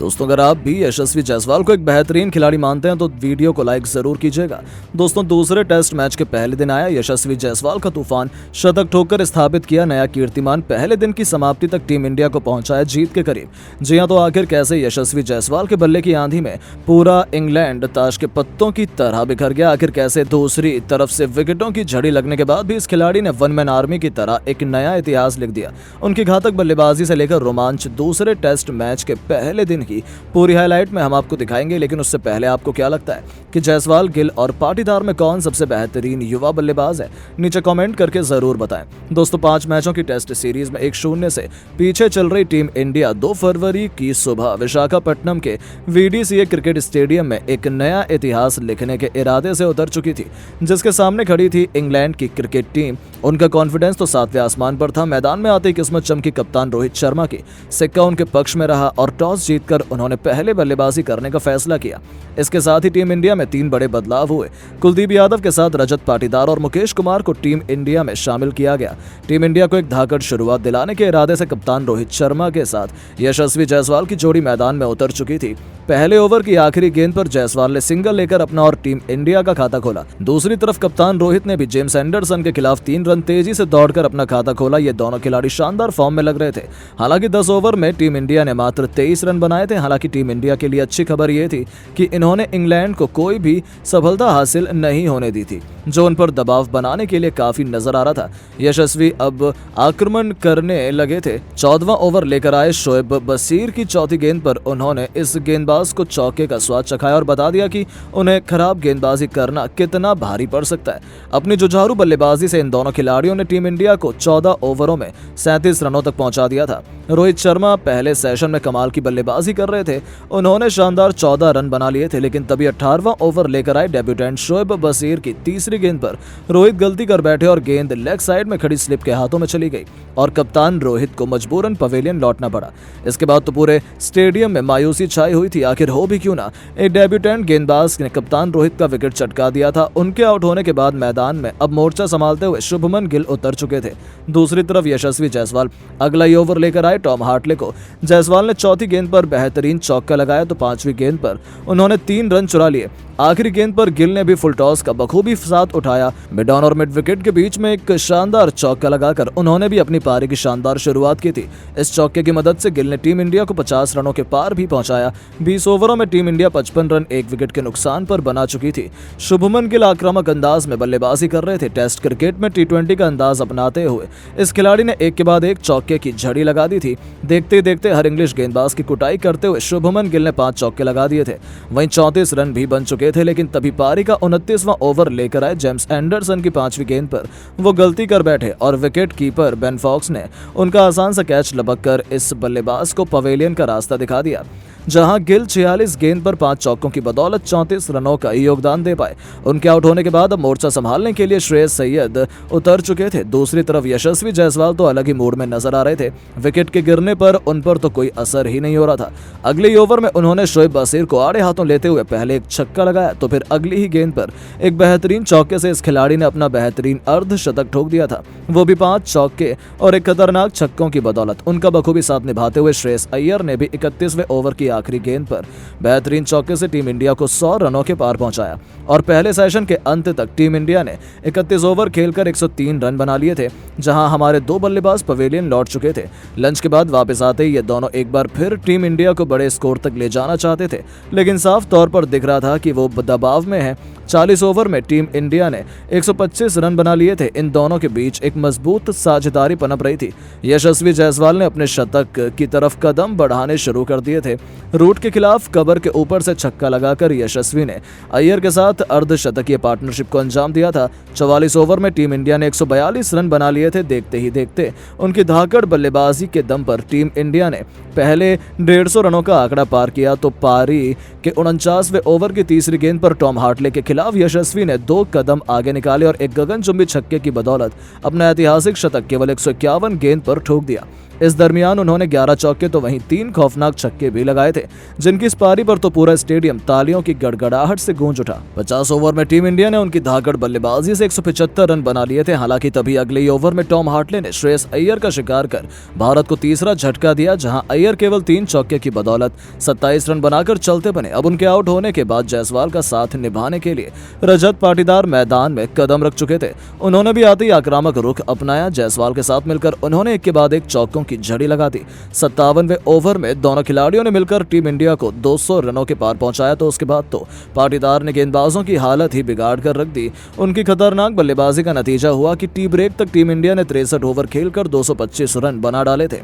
दोस्तों, अगर आप भी यशस्वी जायसवाल को एक बेहतरीन खिलाड़ी मानते हैं तो वीडियो को लाइक जरूर कीजिएगा। दोस्तों, दूसरे टेस्ट मैच के पहले दिन आया यशस्वी जायसवाल का तूफान। शतक ठोककर स्थापित किया नया कीर्तिमान। पहले दिन की समाप्ति तक टीम इंडिया को पहुंचाया जीत के करीब। जी हां, तो आखिर कैसे यशस्वी जायसवाल के बल्ले की आंधी में पूरा इंग्लैंड ताश के पत्तों की तरह बिखर गया। आखिर कैसे दूसरी तरफ से विकेटों की झड़ी लगने के बाद भी इस खिलाड़ी ने वन मैन आर्मी की तरह एक नया इतिहास लिख दिया। उनकी घातक बल्लेबाजी से लेकर रोमांच दूसरे टेस्ट मैच के पहले दिन की पूरी हाईलाइट में हम आपको दिखाएंगे। लेकिन उससे पहले आपको क्या लगता है कि जायसवाल, गिल और पाटीदार में कौन सबसे बेहतरीन युवा बल्लेबाज है? नीचे कमेंट करके जरूर बताएं। दोस्तों, 5 मैचों की टेस्ट सीरीज में 1-0 से पीछे चल रही टीम इंडिया 2 फरवरी की सुबह विशाखापट्टनम के VDCA क्रिकेट स्टेडियम में एक नया इतिहास लिखने के इरादे से उतर चुकी थी, जिसके सामने खड़ी थी इंग्लैंड की क्रिकेट टीम। उनका कॉन्फिडेंस तो 7वें आसमान पर था। मैदान में आते ही किस्मत चमकी कप्तान रोहित शर्मा की। सिक्का उनके पक्ष में रहा और टॉस जीतकर उन्होंने पहले बल्लेबाजी करने का फैसला किया। इसके साथ ही टीम इंडिया में 3 बड़े बदलाव हुए। कुलदीप यादव के साथ रजत पाटीदार और मुकेश कुमार को टीम इंडिया में शामिल किया गया। टीम इंडिया को एक धाकड़ शुरुआत दिलाने के इरादे से कप्तान रोहित शर्मा के साथ यशस्वी जायसवाल की जोड़ी मैदान में उतर चुकी थी। पहले ओवर की आखिरी गेंद पर जायसवाल ने सिंगल लेकर अपना और टीम इंडिया का खाता खोला। दूसरी तरफ कप्तान रोहित ने भी जेम्स एंडरसन के खिलाफ 3 रन तेजी से दौड़कर अपना खाता खोला। ये दोनों खिलाड़ी शानदार फॉर्म में लग रहे थे। हालांकि 10 ओवर में टीम इंडिया ने मात्र 23 रन बनाए थे। हालांकि टीम इंडिया के लिए अच्छी खबर यह थी कि इन्होंने इंग्लैंड को कोई भी सफलता हासिल नहीं होने दी थी, जो उन पर दबाव बनाने के लिए काफी नजर आ रहा था। यशस्वी अब आक्रमण करने लगे थे। 14वां ओवर लेकर आए शोएब बशीर की चौथी गेंद पर उन्होंने इस गेंदबाज को चौके का स्वाद चखाया और बता दिया कि उन्हें खराब गेंदबाजी करना कितना भारी पड़ सकता है। अपनी जुझारू बल्लेबाजी से इन दोनों खिलाड़ियों ने टीम इंडिया को 14 ओवरों में 37 रनों तक पहुंचा दिया था। रोहित शर्मा पहले सेशन में कमाल की बल्लेबाजी कर रहे थे। उन्होंने शानदार 14 रन बना लिए थे। लेकिन तभी 18वां ओवर लेकर आए डेब्यूटेंट शोएब बशीर की तीसरी गेंद पर रोहित गलती कर बैठे और गेंद लेग साइड में खड़ी स्लिप के हाथों में चली गई और कप्तान रोहित को मजबूरन पवेलियन लौटना पड़ा। इसके बाद तो पूरे स्टेडियम में मायूसी छाई हुई थी। आखिर हो भी क्यों ना, एक डेब्यूटेंट गेंदबाज ने कप्तान रोहित का विकेट चटका दिया था। उनके आउट होने के बाद मैदान में अब मोर्चा संभालते हुए शुभमन गिल उतर चुके थे। दूसरी तरफ यशस्वी जायसवाल अगला ही ओवर लेकर आए टॉम हार्टले को। जायसवाल ने चौथी गेंद पर बेहतरीन चौका लगाया तो 5वीं गेंद पर उन्होंने 3 रन चुरा लिए। आखिरी गेंद पर गिल ने भी फुल टॉस का बखूबी साथ उठाया। मिड ऑन और मिड विकेट के बीच में एक शानदार चौका लगाकर उन्होंने भी अपनी पारी की शानदार शुरुआत की थी। इस चौके की मदद से गिल ने टीम इंडिया को 50 रनों के पार भी पहुंचाया। 20 ओवरों में टीम इंडिया 55 रन 1 विकेट के नुकसान पर बना चुकी थी। शुभमन गिल आक्रामक अंदाज में बल्लेबाजी कर रहे थे। टेस्ट क्रिकेट में T20 का अंदाज अपनाते हुए इस खिलाड़ी ने एक के बाद एक चौके की झड़ी लगा दी थी। देखते देखते हर इंग्लिश गेंदबाज की कुटाई करते हुए शुभमन गिल ने 5 चौके लगा दिए थे। वहीं 34 रन भी बन चुके थे। लेकिन तभी पारी का 29वां ओवर लेकर आए जेम्स एंडरसन की 5वीं गेंद पर वो गलती कर बैठे और विकेट कीपर बेन फॉक्स ने उनका आसान सा कैच लपक कर इस बल्लेबाज को पवेलियन का रास्ता दिखा दिया। जहां गिल 46 गेंद पर 5 चौकों की बदौलत 34 रनों का योगदान दे पाए। उनके आउट होने के बाद अब मोर्चा संभालने के लिए श्रेयस सैयद उतर चुके थे। दूसरी तरफ यशस्वी जायसवाल तो अलग ही मूड में नजर आ रहे थे। विकेट के गिरने पर उन पर तो कोई असर ही नहीं हो रहा था। अगले ही ओवर में उन्होंने शोएब बशीर को आड़े हाथों लेते हुए पहले एक छक्का लगाया तो फिर अगली ही गेंद पर एक बेहतरीन चौके से इस खिलाड़ी ने अपना बेहतरीन अर्धशतक ठोक दिया था, वो भी 5 चौके और एक खतरनाक छक्कों की बदौलत। उनका बखूबी साथ निभाते हुए श्रेयस अय्यर ने भी 31वें ओवर की आखिरी गेंद पर बेहतरीन चौके से टीम इंडिया को 100 रनों के पार पहुंचाया और पहले सेशन के अंत तक टीम इंडिया ने 31 ओवर खेलकर 103 रन बना लिए थे। जहां हमारे 2 बल्लेबाज पवेलियन लौट चुके थे। लंच के बाद वापस आते ही ये दोनों एक बार फिर टीम इंडिया को बड़े स्कोर तक ले जाना चाहते थे, लेकिन साफ तौर पर दिख रहा था कि वो दबाव में है। 40 ओवर में टीम इंडिया ने 125 रन बना लिए थे। इन दोनों के बीच एक मजबूत साझेदारी पनप रही थी। यशस्वी जायसवाल ने अपने शतक की तरफ कदम बढ़ाने शुरू कर दिए थे। रूट के खिलाफ कवर के ऊपर से छक्का लगाकर यशस्वी ने अय्यर के साथ अर्धशतकीय पार्टनरशिप को अंजाम दिया था। 44 ओवर में टीम इंडिया ने 142 रन बना लिए थे। देखते ही देखते उनकी धाकड़ बल्लेबाजी के दम पर टीम इंडिया ने पहले 150 रनों का आंकड़ा पार किया तो पारी के 49वें ओवर की तीसरी गेंद पर टॉम हार्टले के खिलाफ यशस्वी ने 2 कदम आगे निकाले और एक गगनचुंबी छक्के की बदौलत अपना ऐतिहासिक शतक केवल 151 गेंद पर ठोक दिया। इस दरमियान उन्होंने 11 चौके तो वहीं 3 खौफनाक छक्के भी लगाए थे, जिनकी इस पारी पर तो पूरा स्टेडियम तालियों की गड़गड़ाहट से गूंज उठा। 50 ओवर में टीम इंडिया ने उनकी धाकड़ बल्लेबाजी से 175 रन बना लिए थे। हालांकि तभी अगले ही ओवर में टॉम हार्टले ने श्रेयस अय्यर का शिकार कर भारत को तीसरा झटका दिया, जहां अय्यर केवल 3 चौके की बदौलत 27 रन बनाकर चलते बने। अब उनके आउट होने के बाद जायसवाल का साथ निभाने के लिए रजत पाटीदार मैदान में कदम रख चुके थे। उन्होंने भी आते ही आक्रामक रुख अपनाया। जायसवाल के साथ मिलकर उन्होंने एक के बाद एक चौकों की झड़ी लगा दी। 57वें ओवर में दोनों खिलाड़ियों ने मिलकर टीम इंडिया को 200 रनों के पार पहुंचाया। तो उसके बाद तो पाटीदार ने गेंदबाजों की हालत ही बिगाड़ कर रख दी। उनकी खतरनाक बल्लेबाजी का नतीजा हुआ कि टी ब्रेक तक टीम इंडिया ने 63 ओवर खेलकर 225 रन बना डाले थे।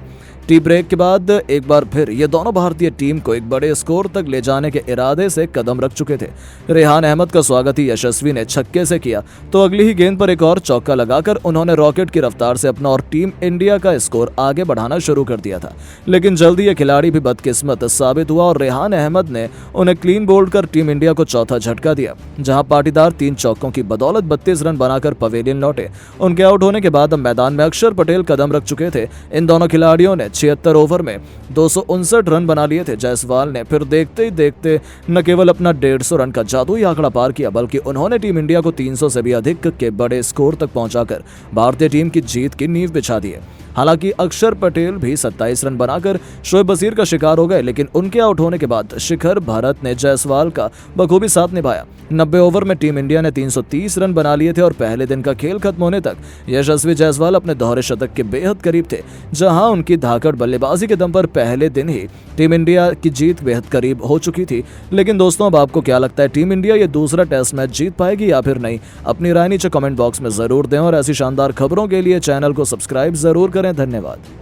टी ब्रेक के बाद एक बार फिर ये दोनों भारतीय टीम को एक बड़े स्कोर तक ले जाने के इरादे से कदम रख चुके थे। रेहान अहमद का स्वागत ही यशस्वी ने छक्के से किया, तो अगली ही गेंद पर एक और चौका लगाकर उन्होंने रॉकेट की रफ्तार से अपना और टीम इंडिया का स्कोर आगे बढ़ाना शुरू कर दिया था। लेकिन जल्दी ये खिलाड़ी भी बदकिस्मत साबित हुआ और रेहान अहमद ने उन्हें क्लीन बोल्ड कर टीम इंडिया को चौथा झटका दिया, जहां पाटीदार 3 चौकों की बदौलत 32 रन बनाकर पवेलियन लौटे। उनके आउट होने के बाद अब मैदान में अक्षर पटेल कदम रख चुके थे। इन दोनों खिलाड़ियों ने 76 ओवर में 259 रन बना लिए थे। जायसवाल ने फिर देखते ही देखते न केवल अपना 150 रन का जादुई आंकड़ा पार किया, बल्कि उन्होंने टीम इंडिया को 300 से भी अधिक के बड़े स्कोर तक पहुंचाकर भारतीय टीम की जीत की नींव बिछा दी है। हालांकि अक्षर पटेल भी 27 रन बनाकर शोएब बशीर का शिकार हो गए, लेकिन उनके आउट होने के बाद शिखर भरत ने जायसवाल का बखूबी साथ निभाया। 90 ओवर में टीम इंडिया ने 330 रन बना लिए थे और पहले दिन का खेल खत्म होने तक यशस्वी जायसवाल अपने दोहरे शतक के बेहद करीब थे, जहां उनकी धाकड़ बल्लेबाजी के दम पर पहले दिन ही टीम इंडिया की जीत बेहद करीब हो चुकी थी। लेकिन दोस्तों, अब आपको क्या लगता है, टीम इंडिया ये दूसरा टेस्ट मैच जीत पाएगी या फिर नहीं? अपनी राय नीचे कमेंट बॉक्स में जरूर दें और ऐसी शानदार खबरों के लिए चैनल को सब्सक्राइब जरूर करें। धन्यवाद।